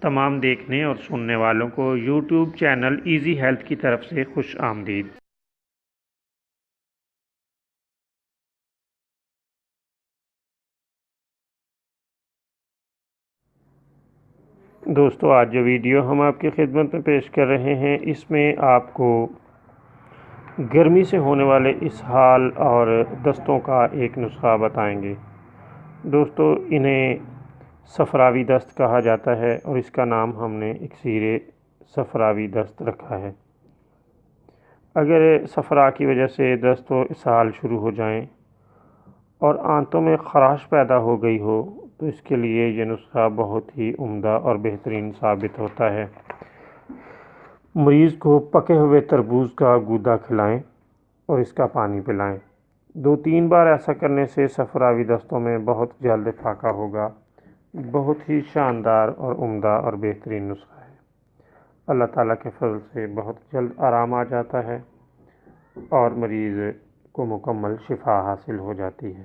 تمام دیکھنے اور سننے والوں کو یوٹیوب چینل ایزی ہیلتھ کی طرف سے خوش آمدید۔ دوستو، آج جو ویڈیو ہم آپ کی خدمت میں پیش کر رہے ہیں، اس میں آپ کو گرمی سے ہونے والے اسہال اور دستوں کا ایک نسخہ بتائیں گے۔ دوستو، انہیں صفراوی دست کہا جاتا ہے اور اس کا نام ہم نے اکسیر صفراوی دست رکھا ہے۔ اگر صفرا کی وجہ سے دست و اسہال شروع ہو جائیں اور آنتوں میں خراش پیدا ہو گئی ہو تو اس کے لیے یہ نسخہ بہت ہی عمدہ اور بہترین ثابت ہوتا ہے۔ مریض کو پکے ہوئے تربوز کا گودا کھلائیں اور اس کا پانی پلائیں۔ 2-3 بار ایسا کرنے سے صفراوی دستوں میں بہت جلد فاقہ ہوگا۔ بہت ہی شاندار اور عمدہ اور بہترین نسخہ ہے۔ اللہ تعالیٰ کے فضل سے بہت جلد آرام آ جاتا ہے اور مریض کو مکمل شفا حاصل ہو جاتی ہے۔